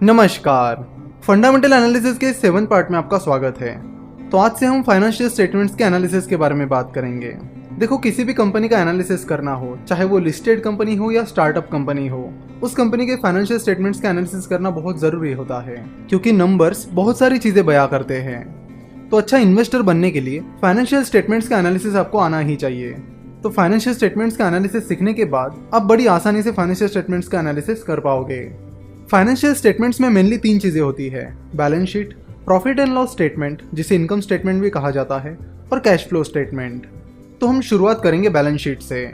नमस्कार। Fundamental analysis के 7th part में आपका स्वागत है। तो आज से हम फाइनेंशियल स्टेटमेंट्स के एनालिसिस के बारे में बात करेंगे। देखो, किसी भी कंपनी का एनालिसिस करना हो, चाहे वो लिस्टेड कंपनी हो या स्टार्टअप कंपनी हो, उस कंपनी के फाइनेंशियल स्टेटमेंट्स का एनालिसिस करना बहुत जरूरी होता है, क्योंकि नंबर्स बहुत सारी चीजें बयां करते हैं। तो अच्छा इन्वेस्टर बनने के लिए फाइनेंशियल स्टेटमेंट्स का एनालिसिस आपको आना ही चाहिए। तो फाइनेंशियल स्टेटमेंट्स का एनालिसिस सीखने के बाद आप बड़ी आसानी से फाइनेंशियल स्टेटमेंट्स का एनालिसिस कर पाओगे। फाइनेंशियल स्टेटमेंट्स में मेनली 3 चीजें होती है: balance sheet, profit and loss statement जिसे इनकम स्टेटमेंट भी कहा जाता है, और कैश फ्लो स्टेटमेंट। तो हम शुरुआत करेंगे बैलेंस शीट से।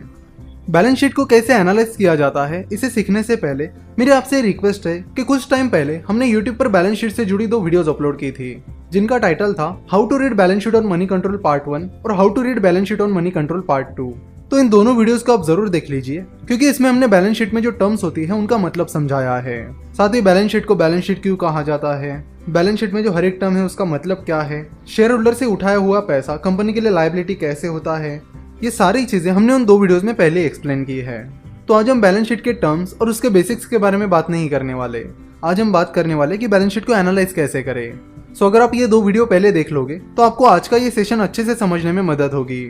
बैलेंस शीट को कैसे एनालाइज किया जाता है, इसे सीखने से पहले मेरी आपसे रिक्वेस्ट है कि कुछ टाइम पहले हमने यूट्यूब पर बैलेंस शीट से जुड़ी 2 वीडियोस अपलोड की थी, जिनका टाइटल था how to read balance sheet on Moneycontrol part 1 और how to read balance sheet on Moneycontrol part 2। तो इन दोनों वीडियोस को आप जरूर देख लीजिए, क्योंकि इसमें हमने बैलेंस शीट में जो टर्म्स होती है उनका मतलब समझाया है। साथ ही बैलेंस शीट को बैलेंस शीट क्यों कहा जाता है, बैलेंस शीट में जो हर एक टर्म है उसका मतलब क्या है, शेयर होल्डर से उठाया हुआ पैसा कंपनी के लिए लायबिलिटी कैसे होता है, ये सारी चीजें हमने उन 2 वीडियोस में पहले एक्सप्लेन की है। तो आज हम बैलेंस शीट के टर्म्स और उसके बेसिक्स के बारे में बात नहीं करने वाले। आज हम बात करने वाले कि बैलेंस शीट को एनालाइज कैसे करें। सो अगर आप ये 2 वीडियो पहले देख लोगे तो आपको आज का ये सेशन अच्छे से समझने में मदद होगी।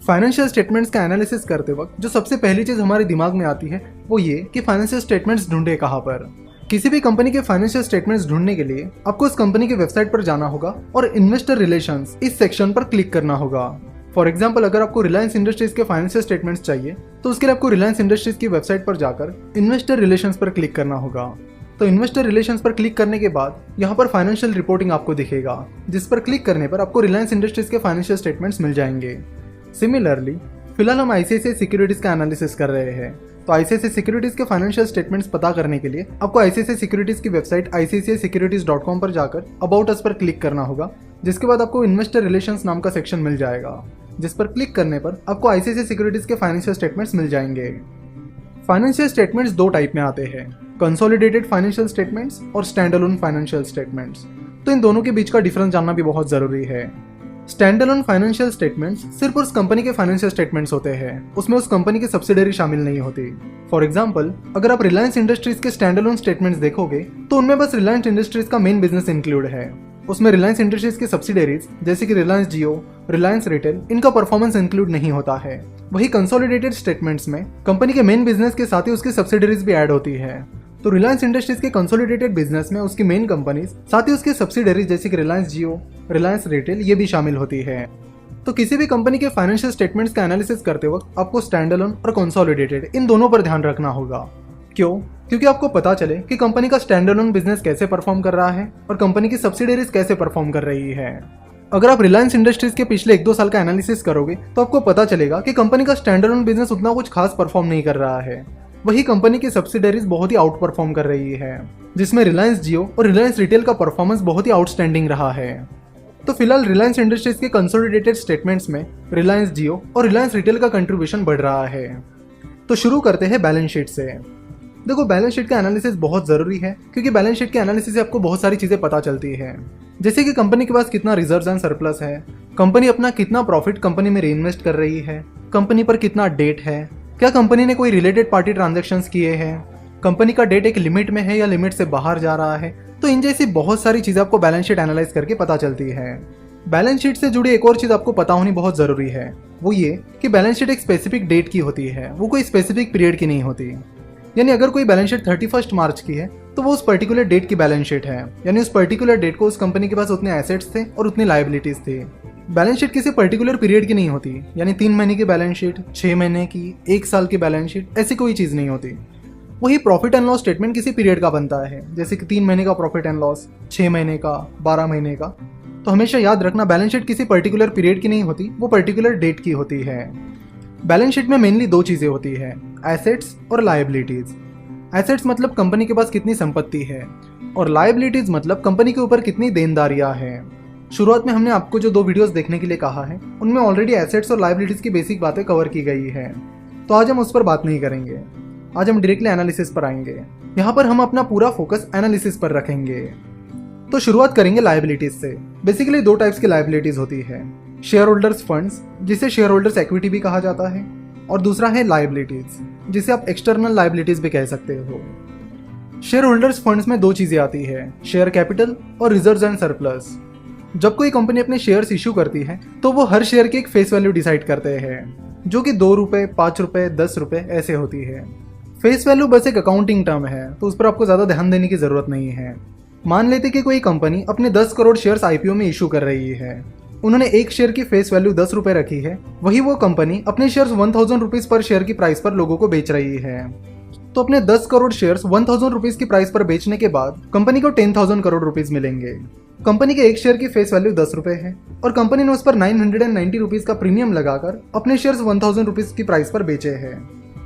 फाइनेंशियल स्टेटमेंट्स का एनालिसिस करते वक्त जो सबसे पहली चीज हमारे दिमाग में आती है वो ये कि फाइनेंशियल स्टेटमेंट्स ढूंढे कहाँ पर। किसी भी कंपनी के फाइनेंशियल स्टेटमेंट्स ढूंढने के लिए आपको उस कंपनी की वेबसाइट पर जाना होगा और इन्वेस्टर रिलेशंस इस सेक्शन पर क्लिक करना होगा। फॉर एग्जाम्पल, अगर आपको रिलायंस इंडस्ट्रीज के फाइनेंशियल स्टेटमेंट्स चाहिए तो उसके लिए आपको रिलायंस इंडस्ट्रीज की वेबसाइट पर जाकर इन्वेस्टर रिलेशंस पर क्लिक करना होगा। तो इन्वेस्टर रिलेशंस पर क्लिक करने के बाद यहाँ पर फाइनेंशियल रिपोर्टिंग आपको दिखेगा, जिस पर क्लिक करने पर आपको रिलायंस इंडस्ट्रीज के फाइनेंशियल स्टेटमेंट्स मिल जाएंगे। सिमिलरली, फिलहाल हम आईसीआईसीआई सिक्योरिटीज का एनालिसिस कर रहे हैं। तो आईसीआईसीआई सिक्योरिटीज के फाइनेंशियल स्टेटमेंट्स पता करने के लिए आपको आईसीआईसीआई सिक्योरिटीज की वेबसाइट icicisecurities.com पर जाकर अबाउट अस पर क्लिक करना होगा, जिसके बाद आपको इन्वेस्टर रिलेशंस नाम का सेक्शन मिल जाएगा, जिस पर क्लिक करने पर आपको आईसीआईसीआई सिक्योरिटीज के फाइनेंशियल स्टेटमेंट्स मिल जाएंगे। फाइनेंशियल स्टेटमेंट्स 2 टाइप में आते हैं: कंसोलिडेटेड फाइनेंशियल स्टेटमेंट्स और स्टैंड अलोन फाइनेंशियल स्टेटमेंट्स। तो इन दोनों के बीच का डिफरेंस जानना भी बहुत जरूरी है। स्टैंड अलोन फाइनेंशियल स्टेटमेंट्स सिर्फ उस कंपनी के फाइनेंशियल स्टेटमेंट्स होते हैं, उसमें उस कंपनी की सब्सिडरी शामिल नहीं होती। फॉर एग्जांपल, अगर आप रिलायंस इंडस्ट्रीज के स्टैंड अलोन स्टेटमेंट्स देखोगे तो उनमें बस रिलायंस इंडस्ट्रीज का मेन बिजनेस इंक्लूड है। उसमें रिलायंस इंडस्ट्रीज की सब्सिडरीज जैसे कि रिलायंस जियो, रिलायंस रिटेल, इनका परफॉर्मेंस इंक्लूड नहीं होता है। वही कंसोलिडेटेड स्टेटमेंट्स में कंपनी के मेन बिजनेस के साथ ही उसकी सब्सिडरीज भी ऐड होती है। तो रिलायंस इंडस्ट्रीज के कंसोलिडेटेड बिजनेस में उसकी मेन कंपनीज साथ ही उसकी सब्सिडरीज जैसे कि रिलायंस जियो, रिलायंस रिटेल, ये भी शामिल होती है। तो किसी भी कंपनी के फाइनेंशियल स्टेटमेंट्स का एनालिसिस करते वक्त आपको स्टैंड अलोन और कंसोलिडेटेड इन दोनों पर ध्यान रखना होगा। क्यों? क्योंकि आपको पता चले कि कंपनी का स्टैंड अलोन बिजनेस कैसे परफॉर्म कर रहा है और कंपनी की सब्सिडरीज कैसे परफॉर्म कर रही है। अगर आप रिलायंस इंडस्ट्रीज के पिछले 1-2 साल का एनालिसिस करोगे तो आपको पता चलेगा कि कंपनी का स्टैंड अलोन बिजनेस उतना कुछ खास परफॉर्म नहीं कर रहा है। वही कंपनी की सब्सिडरीज बहुत ही आउट परफॉर्म कर रही है, जिसमें रिलायंस जियो और रिलायंस रिटेल का परफॉर्मेंस बहुत ही आउटस्टैंडिंग रहा है। तो फिलहाल रिलायंस इंडस्ट्रीज के कंसोलिडेटेड स्टेटमेंट्स में रिलायंस जियो और रिलायंस रिटेल का कंट्रीब्यूशन बढ़ रहा है। तो शुरू करते हैं बैलेंस शीट से। देखो, बैलेंस शीट का एनालिसिस बहुत जरूरी है, क्योंकि बैलेंस शीट के एनालिसिस से आपको बहुत सारी चीजें पता चलती है, जैसे कि कंपनी के पास कितना रिजर्व्स एंड सरप्लस है, कंपनी अपना कितना प्रॉफिट कंपनी में रीइन्वेस्ट कर रही है, कंपनी पर कितना डेट है, क्या कंपनी ने कोई रिलेटेड पार्टी ट्रांजैक्शंस किए हैं, कंपनी का डेट एक लिमिट में है या लिमिट से बाहर जा रहा है। तो इन जैसी बहुत सारी चीजें आपको बैलेंस शीट एनालाइज करके पता चलती है। बैलेंस शीट से जुड़ी एक और चीज आपको पता होनी बहुत जरूरी है, वो ये कि बैलेंस शीट एक स्पेसिफिक डेट की होती है, वो कोई स्पेसिफिक पीरियड की नहीं होती। यानी अगर कोई बैलेंस शीट 31 मार्च की है तो वो उस पर्टिकुलर डेट की बैलेंस शीट है, यानी उस पर्टिकुलर डेट को उस कंपनी के पास उतने एसेट्स थे और उतनी लायबिलिटीज थी। बैलेंस शीट किसी पर्टिकुलर पीरियड की नहीं होती, यानी 3 महीने की बैलेंस शीट, 6 महीने की, 1 साल की बैलेंस शीट, ऐसी कोई चीज नहीं होती। वही प्रॉफिट एंड लॉस स्टेटमेंट किसी पीरियड का बनता है, जैसे कि 3 महीने का प्रॉफिट एंड लॉस, 6 महीने का, 12 महीने का। तो हमेशा याद रखना, बैलेंस शीट किसी पर्टिकुलर पीरियड की नहीं होती, वो पर्टिकुलर डेट की होती है। बैलेंस शीट में मेनली 2 चीजें होती है, एसेट्स और लायबिलिटीज। एसेट्स मतलब कंपनी के पास कितनी संपत्ति है, और लायबिलिटीज मतलब कंपनी के ऊपर कितनी देनदारियां हैं। शुरुआत में हमने आपको जो 2 वीडियोस देखने के लिए कहा है उनमें ऑलरेडी एसेट्स और लायबिलिटीज की बेसिक बातें कवर की गई है, तो आज हम उस पर बात नहीं करेंगे। आज हम डायरेक्टली एनालिसिस पर आएंगे। यहाँ पर हम अपना पूरा फोकस एनालिसिस पर रखेंगे। तो शुरुआत करेंगे लायबिलिटीज से। बेसिकली 2 टाइप्स की लायबिलिटीज होती है, शेयर होल्डर्स फंड्स जिसे शेयर होल्डर्स इक्विटी भी कहा जाता है, और दूसरा है लायबिलिटीज जिसे आप एक्सटर्नल लायबिलिटीज भी कह सकते हो। शेयर होल्डर्स फंड्स में दो चीजें आती है, शेयर कैपिटल और रिजर्व्स एंड सरप्लस। जब कोई कंपनी अपने शेयर्स इशू करती है तो वो हर शेयर की एक फेस वैल्यू डिसाइड करते हैं, जो कि 2 रुपए, 5 रुपए, 10 रुपए ऐसे होती है। फेस वैल्यू बस एक अकाउंटिंग टर्म है, तो उस पर आपको ज्यादा ध्यान देने की जरूरत नहीं है। मान लेते कि कोई कंपनी अपने 10 करोड़ शेयर्स आईपीओ में इशू कर रही है। उन्होंने एक शेयर की फेस वैल्यू 10 रुपए रखी है, वही वो कंपनी अपने शेयर्स 1000 रुपीज पर शेयर की प्राइस पर लोगों को बेच रही है। तो अपने 10 करोड़ शेयर्स 1000 रुपीज की प्राइस पर बेचने के बाद कंपनी को 10,000 करोड़ रुपीज मिलेंगे। कंपनी के एक शेयर की फेस वैल्यू 10 रुपए है और कंपनी ने उस पर 990 रुपीज का प्रीमियम लगाकर अपने शेयर्स 1000 रुपीज की प्राइस पर बेचे हैं।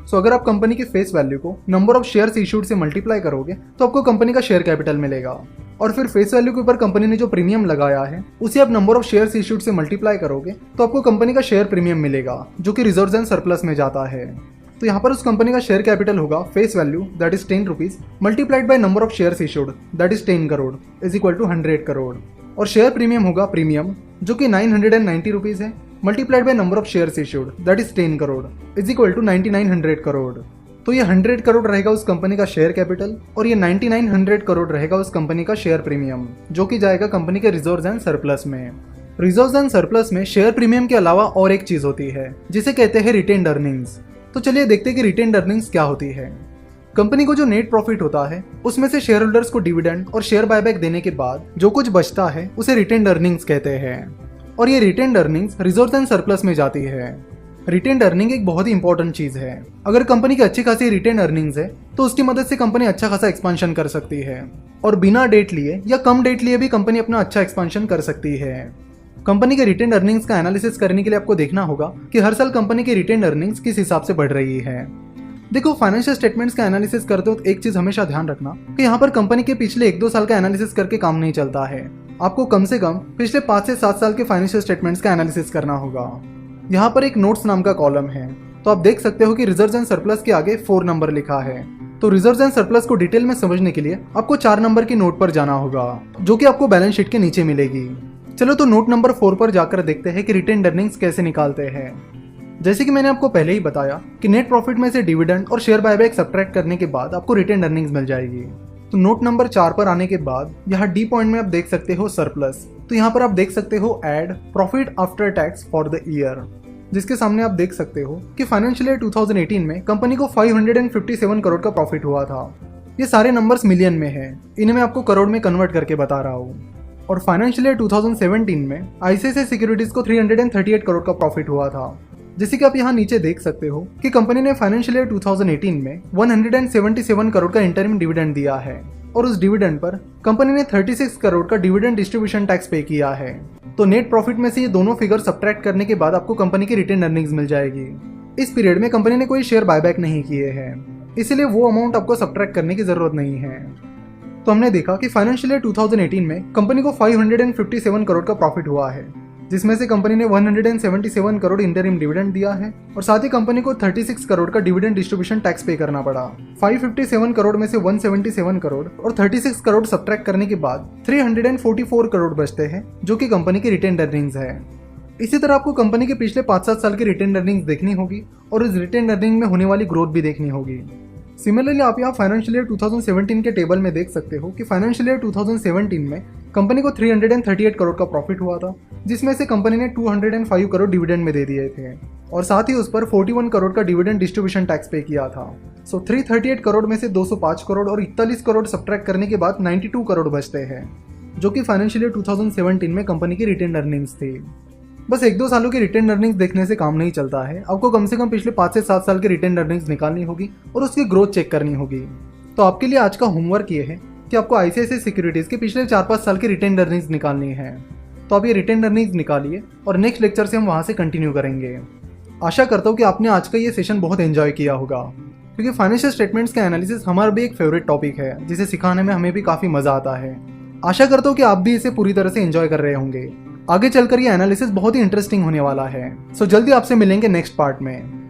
सो अगर आप कंपनी की फेस वैल्यू को नंबर ऑफ शेयर्स इशूड से मल्टीप्लाई करोगे तो आपको कंपनी का शेयर कैपिटल मिलेगा, और फिर फेस वैल्यू के ऊपर कंपनी ने जो प्रीमियम लगाया है उसे आप नंबर ऑफ शेयर्स इशूड से मल्टीप्लाई करोगे तो आपको कंपनी का शेयर प्रीमियम मिलेगा, जो कि रिजर्व्स एंड सरप्लस में जाता है। तो यहाँ पर उस कंपनी का शेयर कैपिटल होगा face value that is 10 rupees multiplied by number of shares issued that is 10 crore is equal to 100 crore, और शेयर प्रीमियम होगा प्रीमियम जो कि 990 रुपीज है multiplied by number of shares issued that is 10 crore is equal to 9900 crore. तो ये 100 करोड़ रहेगा उस company का शेयर कैपिटल और ये 9900 करोड़ रहेगा उस कंपनी का शेयर प्रीमियम, जो कि जाएगा कंपनी के रिजर्व्स एंड सरप्लस में। रिजर्व्स एंड सरप्लस में शेयर प्रीमियम के अलावा और एक चीज होती है जिसे कहते हैं रिटेन्ड अर्निंग्स। तो चलिए देखते हैं कि रिटेन्ड अर्निंग्स क्या होती है। कंपनी को जो नेट प्रॉफिट होता है उसमें से शेयर होल्डर्स को डिविडेंड और शेयर बायबैक देने के बाद जो कुछ बचता है उसे रिटेन्ड अर्निंग्स कहते हैं, और ये retained earnings reserves and surplus में जाती है। रिटेन्ड अर्निंग एक बहुत ही इंपॉर्टेंट चीज है। अगर कंपनी की अच्छी खासी रिटेन्ड अर्निंग्स है तो उसकी मदद से कंपनी अच्छा खासा एक्सपांशन कर सकती है, और बिना डेट लिए या कम डेट लिए भी कंपनी अपना अच्छा एक्सपांशन कर सकती है। कंपनी के रिटेन्ड अर्निंग्स का एनालिसिस करने के लिए आपको देखना होगा कि हर साल कंपनी की रिटेन्ड अर्निंग्स किस हिसाब से बढ़ रही है। देखो, फाइनेंशियल स्टेटमेंट्स का एनालिसिस करते वक्त एक चीज हमेशा ध्यान रखना कि यहाँ पर कंपनी के पिछले 1-2 साल का एनालिसिस करके काम नहीं चलता है। आपको कम से कम पिछले 5 से 7 साल के फाइनेंशियल स्टेटमेंट्स का एनालिसिस करना होगा। यहाँ पर एक नोट्स नाम का कॉलम है, तो आप देख सकते हो कि रिजर्व्स एंड सरप्लस के आगे 4 नंबर लिखा है। तो रिजर्व्स एंड सरप्लस को डिटेल में समझने के लिए आपको 4 नंबर की नोट पर जाना होगा, जो कि आपको बैलेंस शीट के नीचे मिलेगी। चलो तो नोट नंबर 4 पर जाकर देखते हैं कि रिटेन्ड अर्निंग्स कैसे निकालते हैं। जैसे कि मैंने आपको पहले ही बताया कि नेट प्रॉफिट में से डिविडेंड और शेयर बायबैक सब्ट्रैक्ट करने के बाद आपको रिटेन्ड अर्निंग्स मिल जाएगी। तो नोट नंबर 4 पर आने के बाद यहाँ डी पॉइंट में आप देख सकते हो सरप्लस। तो यहाँ पर आप देख सकते हो add profit after tax for the year, जिसके सामने आप देख सकते हो कि फाइनेंशियल ईयर 2018 में कंपनी को 557 करोड़ का प्रॉफिट हुआ था। ये सारे नंबर्स मिलियन में है, इन्हें मैं आपको करोड़ में कन्वर्ट करके बता रहा हूँ। और फाइनेंशियल ईयर 2017 में आईसीआईसीआई सिक्योरिटीज को 338 करोड़ का प्रॉफिट हुआ था। जैसे कि आप यहाँ नीचे देख सकते हो कि कंपनी ने फाइनेंशियल ईयर 2018 में 177 करोड़ का इंटरिम डिविडेंड दिया है, और उस डिविडेंड पर कंपनी ने 36 करोड़ का डिविडेंड डिस्ट्रीब्यूशन टैक्स पे किया है। तो नेट प्रॉफिट में से ये दोनों फिगर सब्ट्रैक्ट करने के बाद आपको कंपनी की रिटेन्ड अर्निंग्स मिल जाएगी। इस पीरियड में कंपनी ने कोई शेयर बायबैक नहीं किए हैं, इसलिए वो अमाउंट आपको सब्ट्रैक्ट करने की जरूरत नहीं है। तो हमने देखा कि फाइनेंशियल ईयर 2018 में कंपनी को 557 करोड़ का प्रॉफिट हुआ है, जिसमें से कंपनी ने 177 करोड़ इंटरिम डिविडेंड दिया है, और साथ ही कंपनी को 36 करोड़ का डिविडेंड डिस्ट्रीब्यूशन टैक्स पे करना पड़ा। 557 करोड़ में से 177 करोड़ और 36 करोड़ सब्ट्रैक्ट करने के बाद 344 करोड़ बचते हैं, जो कि कंपनी की रिटेन्ड अर्निंग्स है। इसी तरह आपको कंपनी के पिछले 5-7 साल की रिटेन्ड अर्निंग्स देखनी होगी और इस रिटेन्ड अर्निंग में होने वाली ग्रोथ भी देखनी होगी। सिमिलरली आप यहाँ फाइनेंशियल ईयर 2017 के टेबल में देख सकते हो कि फाइनेंशियल ईयर 2017 में कंपनी को 338 करोड़ का प्रॉफिट हुआ था, जिसमें से कंपनी ने 205 करोड़ डिविडेंड में दे दिए थे, और साथ ही उस पर 41 करोड़ का डिविडेंड डिस्ट्रीब्यूशन टैक्स पे किया था। सो 338 करोड़ में से 205 करोड़ और 41 करोड़ सब्ट्रैक्ट करने के बाद 92 करोड़ बचते हैं, जो कि फाइनेंशियल ईयर 2017 में कंपनी की रिटेन्ड अर्निंग्स थी। बस 1-2 सालों की रिटेन्ड अर्निंग्स देखने से काम नहीं चलता है, आपको कम से कम पिछले 5 से 7 साल की रिटेन्ड अर्निंग्स निकालनी होगी और उसकी ग्रोथ चेक करनी होगी। तो आपके लिए आज का होमवर्क ये है कि आपको आईसीआईसीआई सिक्योरिटीज के पिछले 4-5 साल की रिटेन्ड अर्निंग्स निकालनी है। तो आप ये रिटेन्ड अर्निंग्स निकालिए और नेक्स्ट लेक्चर से हम वहाँ से कंटिन्यू करेंगे। आशा करता हूँ कि आपने आज का ये सेशन बहुत एंजॉय किया होगा, क्योंकि फाइनेंशियल स्टेटमेंट्स का एनालिसिस हमारा भी एक फेवरेट टॉपिक है, जिसे सिखाने में हमें भी काफ़ी मज़ा आता है। आशा करता हूँ कि आप भी इसे पूरी तरह से एंजॉय कर रहे होंगे। आगे चलकर ये एनालिसिस बहुत ही इंटरेस्टिंग होने वाला है। सो जल्दी आपसे मिलेंगे नेक्स्ट पार्ट में।